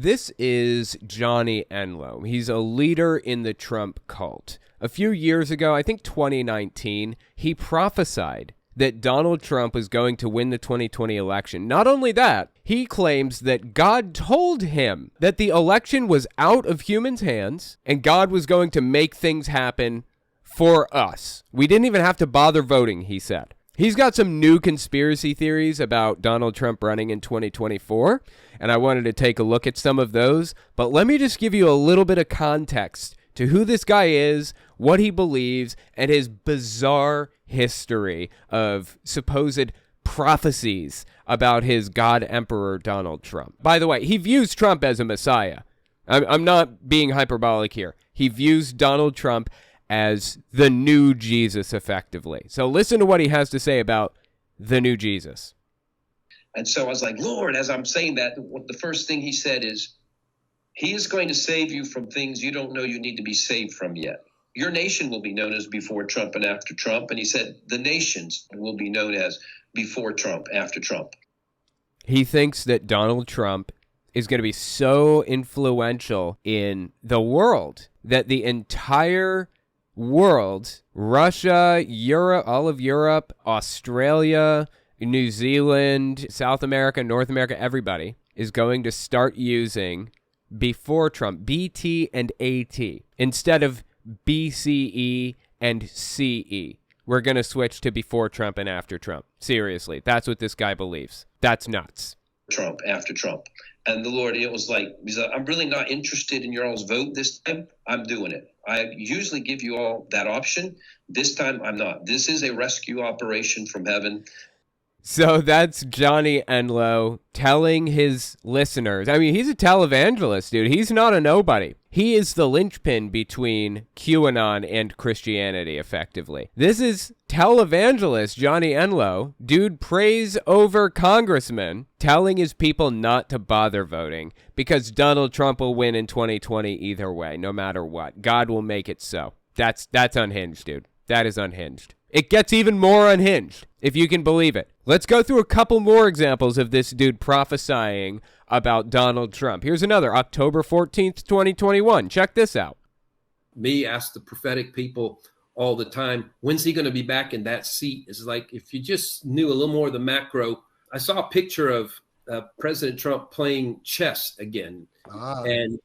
This is Johnny Enloe. He's a leader in the Trump cult. A few years ago, I think 2019, he prophesied that Donald Trump was going to win the 2020 election. Not only that, he claims that God told him that the election was out of humans' hands and God was going to make things happen for us. We didn't even have to bother voting, he said. He's got some new conspiracy theories about Donald Trump running in 2024, and I wanted to take a look at some of those. But let me just give you a little bit of context to who this guy is, what he believes, and his bizarre history of supposed prophecies about his God Emperor Donald Trump. By the way, he views Trump as a messiah. I'm not being hyperbolic here. He views Donald Trump as the new Jesus, effectively. So listen to what he has to say about the new Jesus. And so I was like, Lord, as I'm saying that, the first thing he said is, he is going to save you from things you don't know you need to be saved from yet. Your nation will be known as before Trump and after Trump. And he said the nations will be known as before Trump, after Trump. He thinks that Donald Trump is going to be so influential in the world that the entire world, Russia, Europe, all of Europe, Australia, New Zealand, South America, North America, everybody is going to start using before Trump, BT and AT, instead of BCE and CE. We're going to switch to before Trump and after Trump. Seriously, that's what this guy believes. That's nuts. Trump, after Trump. And the Lord, it was like, I'm really not interested in your all's vote this time. I'm doing it. I usually give you all that option. This time, I'm not. This is a rescue operation from heaven. So that's Johnny Enloe telling his listeners. I mean, he's a televangelist, dude. He's not a nobody. He is the linchpin between QAnon and Christianity, effectively. This is televangelist Johnny Enloe. Dude prays over congressmen, telling his people not to bother voting because Donald Trump will win in 2020 either way, no matter what. God will make it so. That's unhinged, dude. That is unhinged. It gets even more unhinged, if you can believe it. Let's go through a couple more examples of this dude prophesying about Donald Trump. Here's another, October 14th, 2021. Check this out. Me ask the prophetic people all the time, when's he going to be back in that seat? It's like, if you just knew a little more of the macro. I saw a picture of President Trump playing chess again. And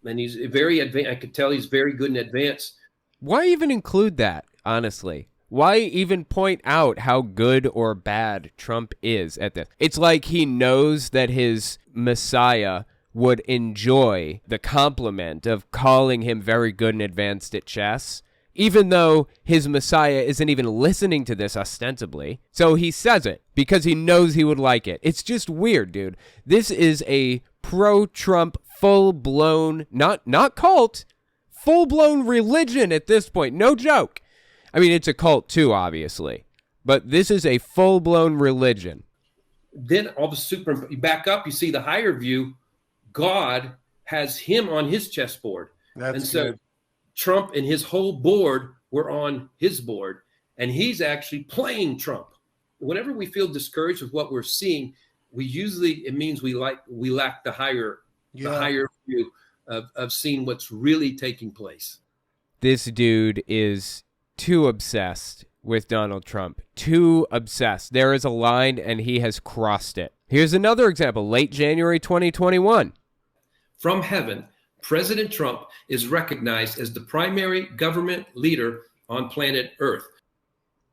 he's very advanced. I could tell he's very good in advance. Why even include that, honestly? Why even point out how good or bad Trump is at this? It's like he knows that his Messiah would enjoy the compliment of calling him very good and advanced at chess, even though his Messiah isn't even listening to this ostensibly. So he says it because he knows he would like it. It's just weird, dude. This is a pro-Trump, full-blown, not cult, full-blown religion at this point. No joke. I mean, it's a cult too, obviously, but this is a full-blown religion. Then all the you back up, you see the higher view. God has him on his chessboard. And so good. Trump and his whole board were on his board, and he's actually playing Trump. Whenever we feel discouraged with what we're seeing, it means we lack the higher view of seeing what's really taking place. This dude is too obsessed with Donald Trump. Too obsessed. There is a line and he has crossed it. Here's another example. Late January 2021. From heaven, President Trump is recognized as the primary government leader on planet Earth.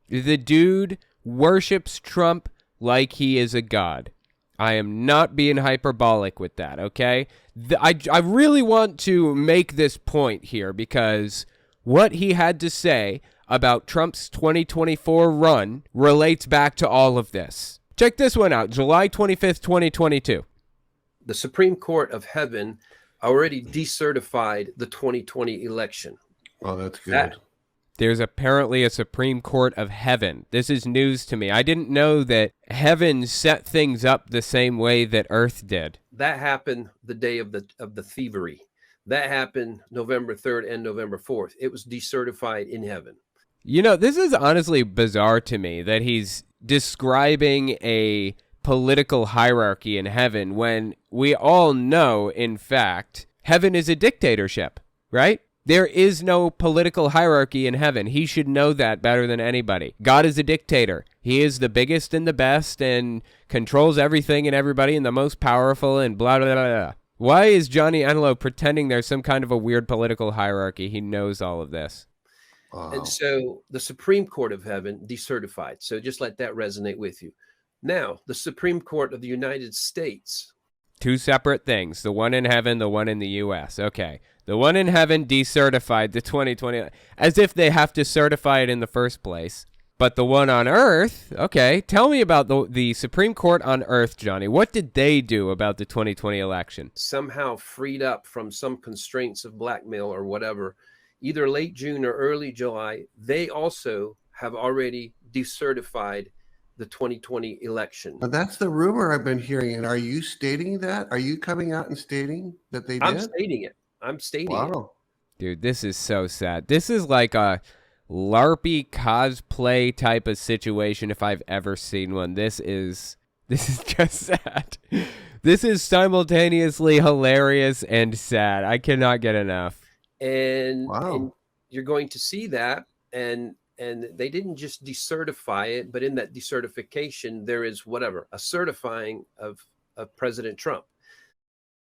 The dude worships Trump like he is a god. I am not being hyperbolic with that, okay? I really want to make this point here because what he had to say about Trump's 2024 run relates back to all of this. Check this one out, July 25th, 2022. The Supreme Court of Heaven already decertified the 2020 election. Oh, that's good. There's apparently a Supreme Court of Heaven. This is news to me. I didn't know that heaven set things up the same way that earth did. That happened the day of the thievery. That happened November 3rd and November 4th. It was decertified in heaven. You know, this is honestly bizarre to me that he's describing a political hierarchy in heaven when we all know, in fact, heaven is a dictatorship, right? There is no political hierarchy in heaven. He should know that better than anybody. God is a dictator. He is the biggest and the best and controls everything and everybody and the most powerful and blah, blah, blah, blah. Why is Johnny Enloe pretending there's some kind of a weird political hierarchy? He knows all of this. Wow. And so the Supreme Court of Heaven decertified. So just let that resonate with you. Now, the Supreme Court of the United States. Two separate things. The one in heaven, the one in the U.S. Okay. The one in heaven decertified the 2020, as if they have to certify it in the first place. But the one on earth, okay, tell me about the Supreme Court on earth, Johnny. What did they do about the 2020 election? Somehow freed up from some constraints of blackmail or whatever, either late June or early July, they also have already decertified the 2020 election. But that's the rumor I've been hearing. And are you stating that? Are you coming out and stating that they did? I'm stating it. Wow. Dude, this is so sad. This is like a LARPy cosplay type of situation if I've ever seen one. This is just sad. This is simultaneously hilarious and sad. I cannot get enough. And, wow. And you're going to see that. And they didn't just decertify it, but in that decertification, there is a certifying of President Trump.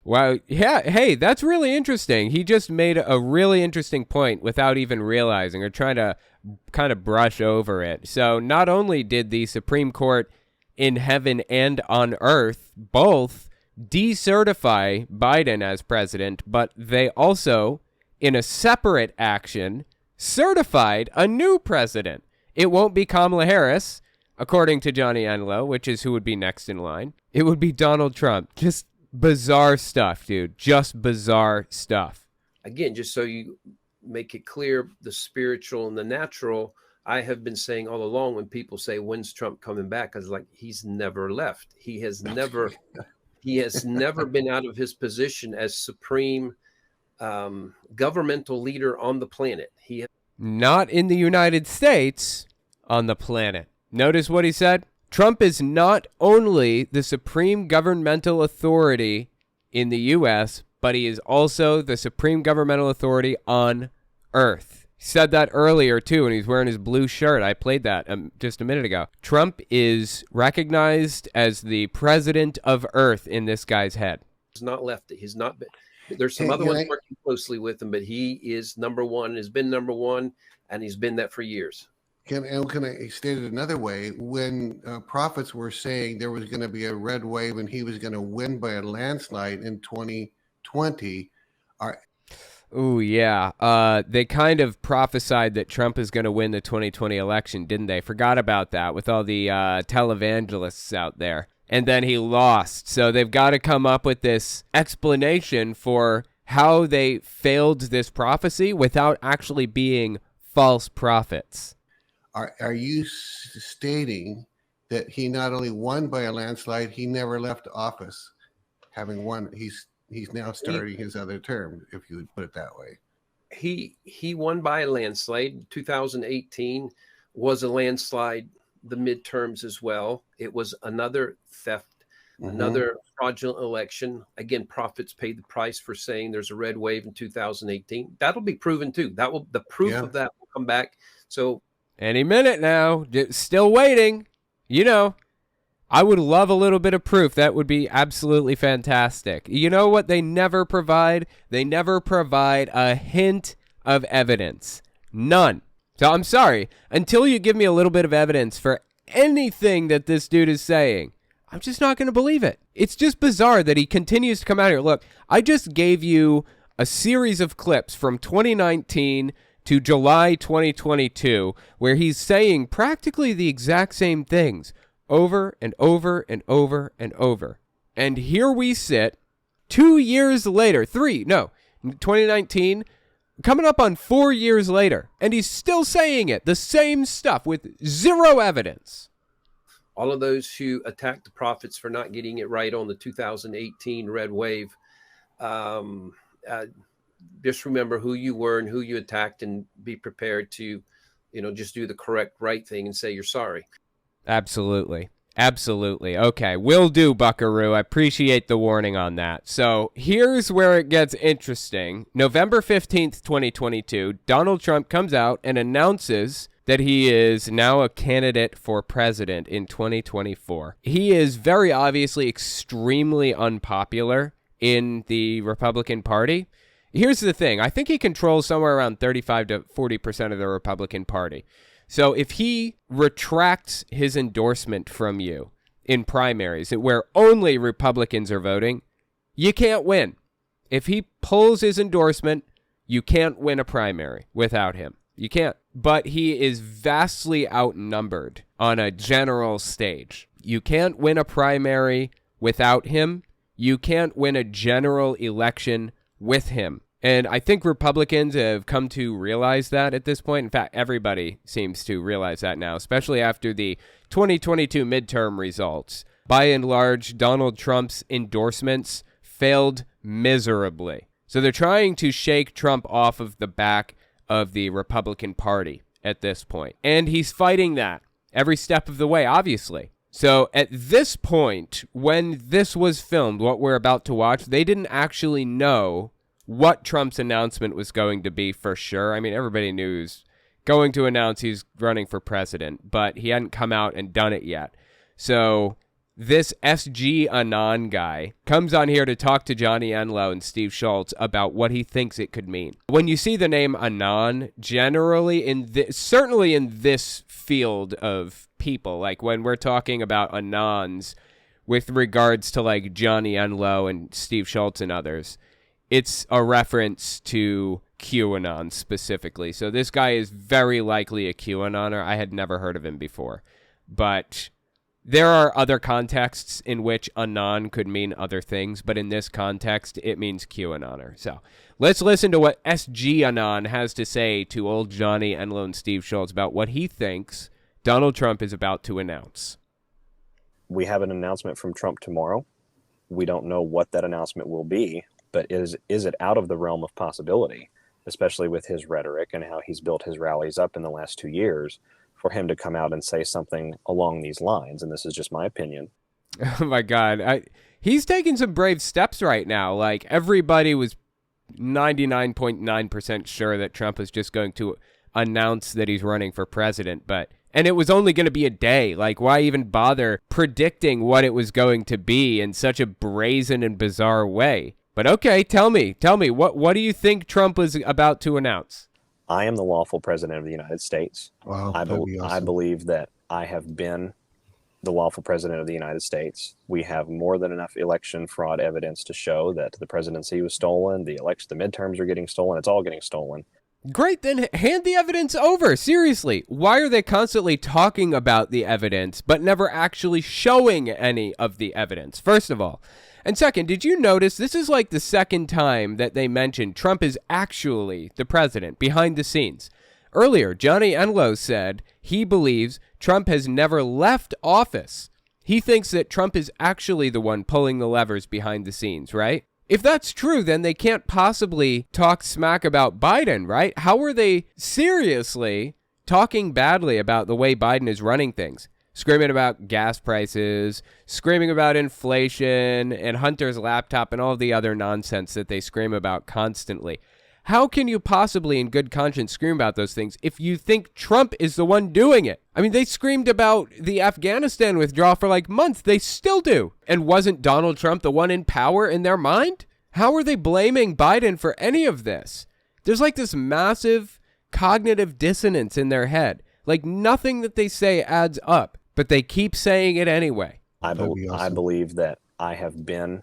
Wow. Yeah. Hey, that's really interesting. He just made a really interesting point without even realizing or trying to kind of brush over it. So not only did the Supreme Court in heaven and on earth both decertify Biden as president, but they also, in a separate action, certified a new president. It won't be Kamala Harris, according to Johnny Enloe, which is who would be next in line. It would be Donald Trump. Just bizarre stuff, dude. Just bizarre stuff. Again, just so you make it clear, the spiritual and the natural, I have been saying all along when people say, when's Trump coming back? I was like, he's never left. He has never been out of his position as supreme governmental leader on the planet. Not in the United States, on the planet. Notice what he said? Trump is not only the supreme governmental authority in the U.S., but he is also the supreme governmental authority on Earth. He said that earlier, too, and he's wearing his blue shirt. I played that just a minute ago. Trump is recognized as the president of Earth in this guy's head. He's not left it. He's not been. There's some other ones working closely with him, but he is number one, has been number one, and he's been that for years. Can I state it another way? When prophets were saying there was going to be a red wave and he was going to win by a landslide in 2020, they kind of prophesied that Trump is going to win the 2020 election, didn't they? Forgot about that with all the televangelists out there. And then he lost. So they've got to come up with this explanation for how they failed this prophecy without actually being false prophets. Are you stating that he not only won by a landslide, he never left office, having won? He's now starting his other term, if you would put it that way. He won by a landslide. 2018 was a landslide. The midterms as well. It was another theft, another fraudulent election. Again, prophets paid the price for saying there's a red wave in 2018. That'll be proven too. The proof of that will come back. So any minute now, still waiting. You know, I would love a little bit of proof. That would be absolutely fantastic. You know what they never provide? They never provide a hint of evidence. None. So I'm sorry, until you give me a little bit of evidence for anything that this dude is saying, I'm just not going to believe it. It's just bizarre that he continues to come out here. Look, I just gave you a series of clips from 2019 to July 2022 where he's saying practically the exact same things over and over and over and over. And here we sit 2 years later, 2019, coming up on 4 years later, and he's still saying it, the same stuff with zero evidence. All of those who attacked the prophets for not getting it right on the 2018 red wave, just remember who you were and who you attacked, and be prepared to, just do the correct, right thing and say you're sorry. Absolutely. Absolutely. Okay, will do, Buckaroo. I appreciate the warning on that. So here's where it gets interesting. November 15th, 2022, Donald Trump comes out and announces that he is now a candidate for president in 2024. He is very obviously extremely unpopular in the Republican Party. Here's the thing. I think he controls somewhere around 35 to 40% of the Republican Party. So if he retracts his endorsement from you in primaries where only Republicans are voting, you can't win. If he pulls his endorsement, you can't win a primary without him. You can't. But he is vastly outnumbered on a general stage. You can't win a primary without him. You can't win a general election with him. And I think Republicans have come to realize that at this point. In fact, everybody seems to realize that now, especially after the 2022 midterm results. By and large, Donald Trump's endorsements failed miserably. So they're trying to shake Trump off of the back of the Republican Party at this point. And he's fighting that every step of the way, obviously. So at this point, when this was filmed, what we're about to watch, they didn't actually know what Trump's announcement was going to be for sure. I mean, everybody knew he was going to announce he's running for president, but he hadn't come out and done it yet. So this SG Anon guy comes on here to talk to Johnny Enloe and Steve Schultz about what he thinks it could mean. When you see the name Anon, generally certainly in this field of people, like when we're talking about Anons with regards to like Johnny Enloe and Steve Schultz and others, it's a reference to QAnon specifically. So this guy is very likely a QAnoner. I had never heard of him before. But there are other contexts in which Anon could mean other things, but in this context, it means QAnoner. So let's listen to what SG Anon has to say to old Johnny Enloe and Steve Schultz about what he thinks Donald Trump is about to announce. We have an announcement from Trump tomorrow. We don't know what that announcement will be. But is it out of the realm of possibility, especially with his rhetoric and how he's built his rallies up in the last 2 years, for him to come out and say something along these lines? And this is just my opinion. Oh, my God. He's taking some brave steps right now. Like, everybody was 99.9% sure that Trump was just going to announce that he's running for president, and it was only going to be a day. Like, why even bother predicting what it was going to be in such a brazen and bizarre way? But okay, tell me, what do you think Trump was about to announce? I am the lawful president of the United States. Wow, I awesome. believe that I have been the lawful president of the United States. We have more than enough election fraud evidence to show that the presidency was stolen, the midterms are getting stolen, it's all getting stolen. Great, then hand the evidence over. Seriously, why are they constantly talking about the evidence but never actually showing any of the evidence, first of all? And second, did you notice this is like the second time that they mentioned Trump is actually the president behind the scenes? Earlier, Johnny Enloe said he believes Trump has never left office. He thinks that Trump is actually the one pulling the levers behind the scenes, right? If that's true, then they can't possibly talk smack about Biden, right? How are they seriously talking badly about the way Biden is running things? Screaming about gas prices, screaming about inflation and Hunter's laptop and all the other nonsense that they scream about constantly. How can you possibly in good conscience scream about those things if you think Trump is the one doing it? I mean, they screamed about the Afghanistan withdrawal for like months. They still do. And wasn't Donald Trump the one in power in their mind? How are they blaming Biden for any of this? There's like this massive cognitive dissonance in their head. Like nothing that they say adds up, but they keep saying it anyway. I believe that I have been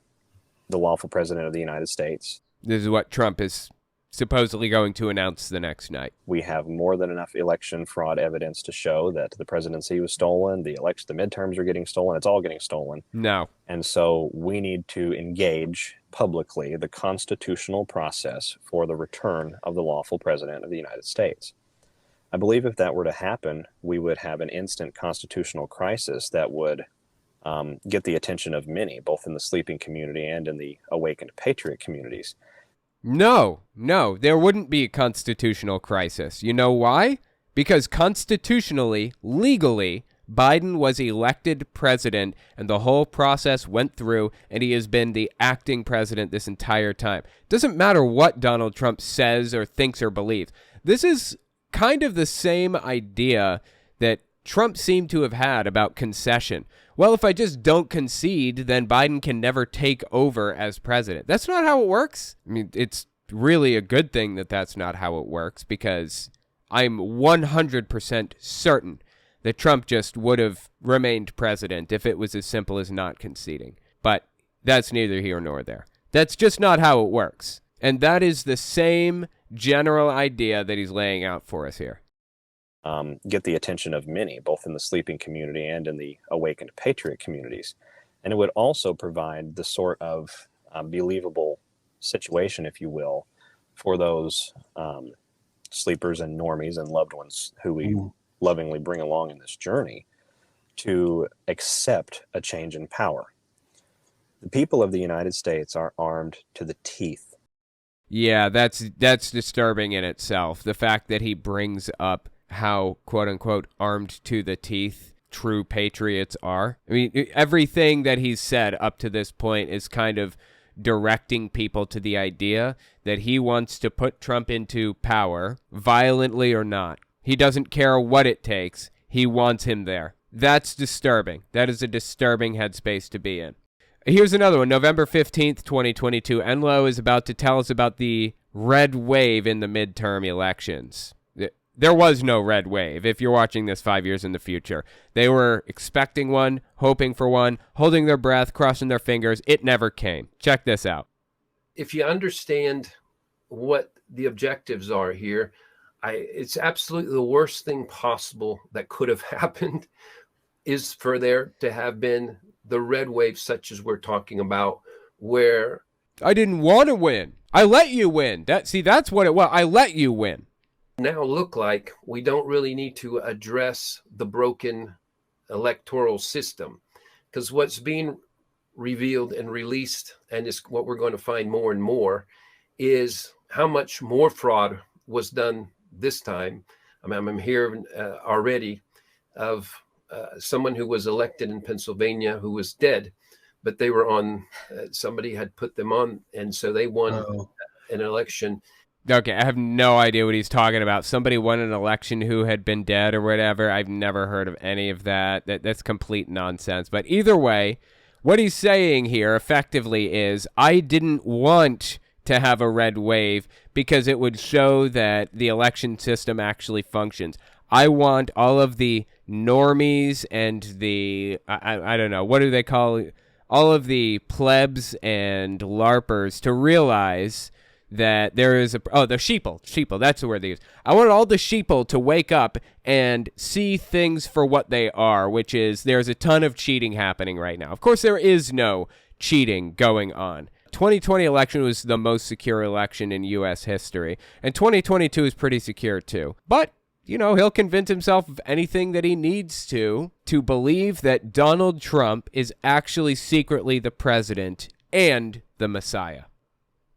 the lawful president of the United States. This is what Trump is supposedly going to announce the next night. We have more than enough election fraud evidence to show that the presidency was stolen, the midterms are getting stolen, it's all getting stolen. No. And so we need to engage publicly the constitutional process for the return of the lawful president of the United States. I believe if that were to happen, we would have an instant constitutional crisis that would get the attention of many, both in the sleeping community and in the awakened patriot communities. No, there wouldn't be a constitutional crisis. You know why? Because constitutionally, legally, Biden was elected president, and the whole process went through, and he has been the acting president this entire time. Doesn't matter what Donald Trump says or thinks or believes. This is kind of the same idea that Trump seemed to have had about concession. Well, if I just don't concede, then Biden can never take over as president. That's not how it works. I mean, it's really a good thing that that's not how it works, because I'm 100% certain that Trump just would have remained president if it was as simple as not conceding. But that's neither here nor there. That's just not how it works. And that is the same general idea that he's laying out for us here. Get the attention of many, both in the sleeping community and in the awakened patriot communities. And it would also provide the sort of believable situation, if you will, for those sleepers and normies and loved ones who we lovingly bring along in this journey to accept a change in power. The people of the United States are armed to the teeth. Yeah, that's disturbing in itself. The fact that he brings up how, quote unquote, armed to the teeth true patriots are. I mean, everything that he's said up to this point is kind of directing people to the idea that he wants to put Trump into power, violently or not. He doesn't care what it takes. He wants him there. That's disturbing. That is a disturbing headspace to be in. Here's another one. November 15th, 2022. Enloe is about to tell us about the red wave in the midterm elections. There was no red wave if you're watching this 5 years in the future. They were expecting one, hoping for one, holding their breath, crossing their fingers. It never came. Check this out. If you understand what the objectives are here, it's absolutely the worst thing possible that could have happened is for there to have been the red wave such as we're talking about, where I didn't want to win. I let you win. That's what it was. I let you win. Now look like we don't really need to address the broken electoral system, because what's being revealed and released, and is what we're going to find more and more, is how much more fraud was done this time. I mean, I'm hearing already of someone who was elected in Pennsylvania who was dead, but they were on, somebody had put them on, and so they won an election. Okay, I have no idea what he's talking about. Somebody won an election who had been dead or whatever. I've never heard of any of that. That's complete nonsense. But either way, what he's saying here effectively is, I didn't want to have a red wave because it would show that the election system actually functions. I want all of the normies and the, I don't know, what do they call it? All of the plebs and LARPers to realize that there is the sheeple, that's the word they use. I want all the sheeple to wake up and see things for what they are, which is there's a ton of cheating happening right now. Of course, there is no cheating going on. 2020 election was the most secure election in U.S. history, and 2022 is pretty secure too. But, you know, he'll convince himself of anything that he needs to believe that Donald Trump is actually secretly the president and the Messiah.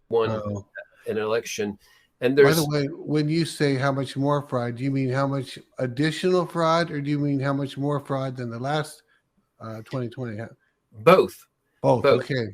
Won an election. And there's, by the way, when you say how much more fraud, do you mean how much additional fraud, or do you mean how much more fraud than the last 2020? Both. Okay.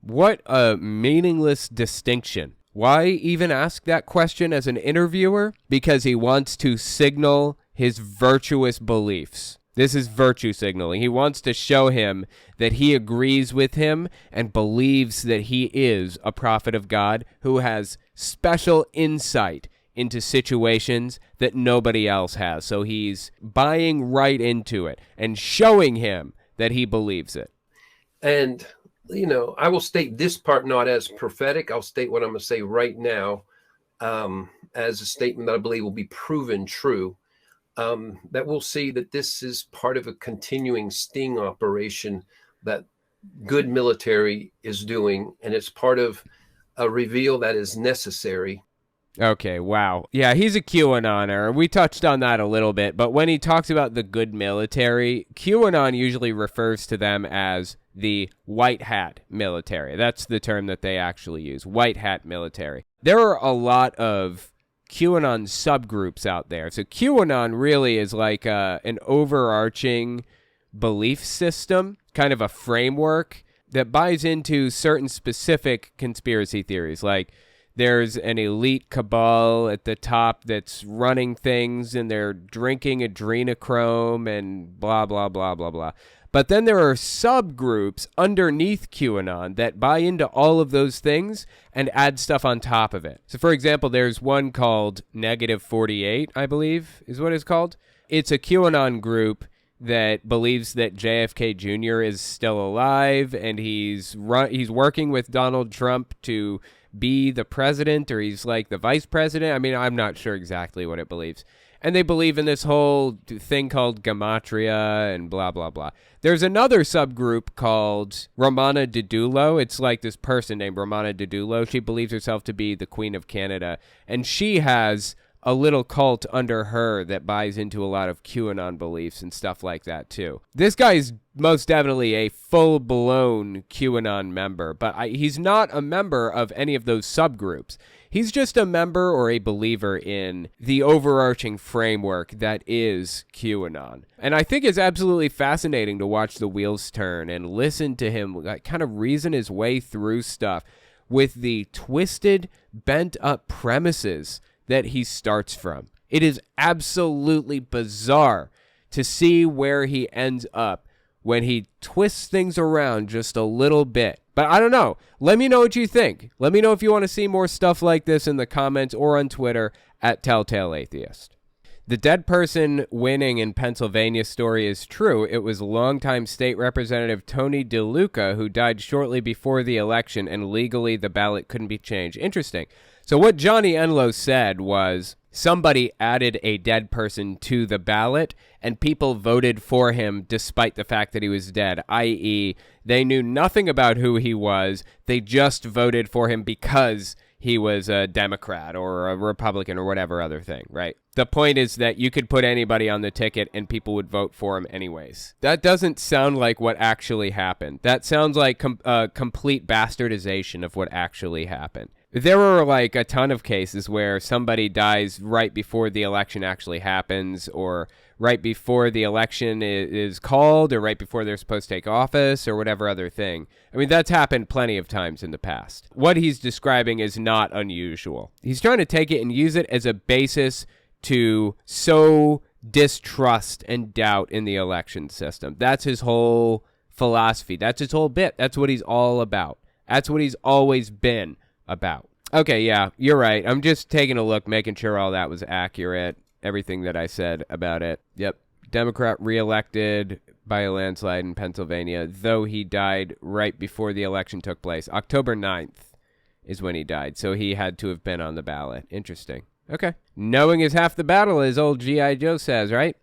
What a meaningless distinction. Why even ask that question as an interviewer? Because he wants to signal his virtuous beliefs. This is virtue signaling. He wants to show him that he agrees with him and believes that he is a prophet of God who has special insight into situations that nobody else has. So he's buying right into it and showing him that he believes it. And, you know, I will state this part not as prophetic. I'll state what I'm going to say right now as a statement that I believe will be proven true. That we'll see that this is part of a continuing sting operation that good military is doing, and it's part of a reveal that is necessary. Okay, wow. Yeah, he's a QAnoner. We touched on that a little bit, but when he talks about the good military, QAnon usually refers to them as the white hat military. That's the term that they actually use, white hat military. There are a lot of QAnon subgroups out there. So QAnon really is like an overarching belief system, kind of a framework that buys into certain specific conspiracy theories. Like there's an elite cabal at the top that's running things and they're drinking adrenochrome and blah, blah, blah, blah, blah. But then there are subgroups underneath QAnon that buy into all of those things and add stuff on top of it. So, for example, there's one called Negative 48, I believe is what it's called. It's a QAnon group that believes that JFK Jr. is still alive and he's working with Donald Trump to be the president, or he's like the vice president. I mean, I'm not sure exactly what it believes. And they believe in this whole thing called gematria and blah, blah, blah. There's another subgroup called Romana Didulo. It's like this person named Romana Didulo. She believes herself to be the Queen of Canada. And she has a little cult under her that buys into a lot of QAnon beliefs and stuff like that, too. This guy's most definitely a full-blown QAnon member, but he's not a member of any of those subgroups. He's just a member or a believer in the overarching framework that is QAnon. And I think it's absolutely fascinating to watch the wheels turn and listen to him kind of reason his way through stuff with the twisted, bent-up premises that he starts from. It is absolutely bizarre to see where he ends up when he twists things around just a little bit. But I don't know. Let me know what you think. Let me know if you want to see more stuff like this in the comments or on Twitter at Telltale Atheist. The dead person winning in Pennsylvania story is true. It was longtime state representative Tony DeLuca who died shortly before the election, and legally the ballot couldn't be changed. Interesting. So what Johnny Enloe said was somebody added a dead person to the ballot and people voted for him despite the fact that he was dead, i.e. they knew nothing about who he was. They just voted for him because he was a Democrat or a Republican or whatever other thing, right? The point is that you could put anybody on the ticket and people would vote for him anyways. That doesn't sound like what actually happened. That sounds like complete bastardization of what actually happened. There were like a ton of cases where somebody dies right before the election actually happens, or right before the election is called, or right before they're supposed to take office, or whatever other thing. I mean, that's happened plenty of times in the past. What he's describing is not unusual. He's trying to take it and use it as a basis to sow distrust and doubt in the election system. That's his whole philosophy. That's his whole bit. That's what he's all about. That's what he's always been about. Okay, yeah, you're right. I'm just taking a look, making sure all that was accurate, everything that I said about it. Yep, Democrat reelected by a landslide in Pennsylvania, though he died right before the election took place. October 9th is when he died, so he had to have been on the ballot. Interesting. Okay. Knowing is half the battle, as old G.I. Joe says, right?